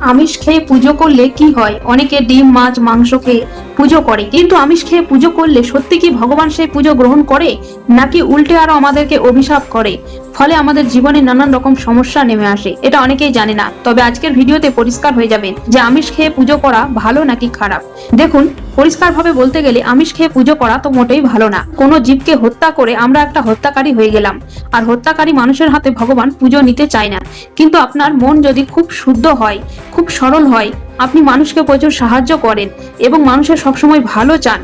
আমিষ খেয়ে পুজো করলে কি হয়? অনেকে ডিম মাছ মাংস খেয়ে পুজো করে, কিন্তু আমিষ খেয়ে পুজো করলে সত্যি কি ভগবান সেই পুজো গ্রহণ করে, নাকি উল্টে আরো আমাদেরকে অভিশাপ করে? ফলে আমাদের জীবনে নানান রকম সমস্যা নেমে আসে। এটা অনেকেই জানে না, তবে আজকের ভিডিওতে পরিষ্কার হয়ে যাবেন যে আমিষ খেয়ে পুজো করা ভালো নাকি খারাপ। দেখুন, পরিষ্কার ভাবে বলতে গেলে আমিষ খেয়ে পুজো করা তো মোটেই ভালো না। কোনো জীবকে হত্যা করে আমরা একটা হত্যাকারী হয়ে গেলাম, আর হত্যাকারী মানুষের হাতে ভগবান পুজো নিতে চায় না। কিন্তু আপনার মন যদি খুব শুদ্ধ হয়, খুব সরল হয়, আপনি মানুষকে প্রচুর সাহায্য করেন এবং মানুষের সবসময় ভালো চান,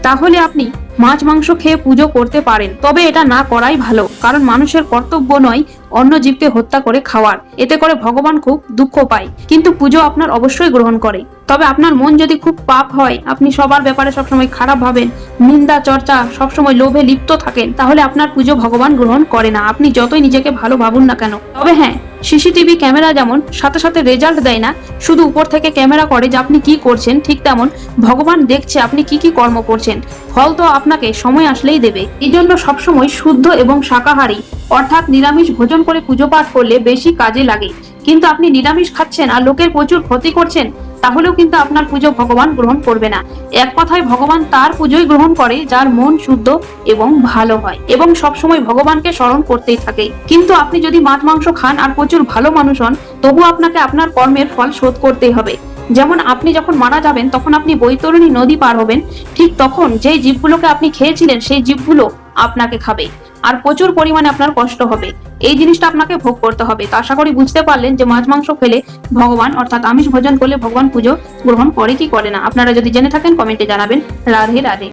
তাহলে আপনি মাছ মাংস খেয়ে পুজো করতে পারেন। তবে এটা না করাই ভালো, কারণ মানুষের কর্তব্য নয় অন্য জীবকে হত্যা করে খাওয়ার। এতে করে ভগবান খুব দুঃখ পায়, কিন্তু পুজো আপনার অবশ্যই গ্রহণ করে। তবে আপনার মন যদি খুব পাপ হয়, আপনি সবার ব্যাপারে সবসময় খারাপ ভাবেন, নিন্দা চর্চা, সবসময় লোভে লিপ্ত থাকেন, তাহলে আপনার পুজো ভগবান গ্রহণ করে না, আপনি যতই নিজেকে ভালো ভাবুন না কেন। তবে হ্যাঁ, সিসিটিভি ক্যামেরা যেমন সাথে সাথে রেজাল্ট দেয় না, শুধু উপর থেকে ক্যামেরা করে যে আপনি কি করছেন, ঠিক তেমন ভগবান দেখছে আপনি কি কি কর্ম করছেন। ফল তো আপনাকে সময় আসলেই দেবে। এই জন্য সবসময় শুদ্ধ এবং শাকাহারী অর্থাৎ নিরামিষ ভোজন করে পুজো পাঠ করলে বেশি কাজে লাগে। কিন্তু আপনি নিরামিষ খাচ্ছেন আর লোকের প্রচুর ক্ষতি করছেন, তাহলেও কিন্তু আপনার পুজো ভগবান গ্রহণ করবে না। এক কথায় ভগবান তার পুজোই গ্রহণ করে যার মন শুদ্ধ এবং ভালো হয় এবং সবসময় ভগবানকে স্মরণ করতেই থাকে। কিন্তু আপনি যদি মাছ মাংস খান আর প্রচুর ভালো মানুষ হন, তবু আপনাকে আপনার কর্মের ফল শোধ করতেই হবে। যেমন আপনি যখন মারা যাবেন তখন আপনি বৈতরণী নদী পার হবেন, ঠিক তখন যেই জীবগুলোকে আপনি খেয়েছিলেন সেই জীবগুলো আপনাকে খাবে, আর প্রচুর পরিমাণে আপনার কষ্ট হবে। এই জিনিসটা আপনাকে ভোগ করতে হবে। তো আশা করি বুঝতে পারলেন যে মাছ মাংস খেলে ভগবান অর্থাৎ আমিষ ভোজন করলে ভগবান পুজো গ্রহণ করে কি করে না। আপনারা যদি জেনে থাকেন কমেন্টে জানাবেন। রাধে রাধে।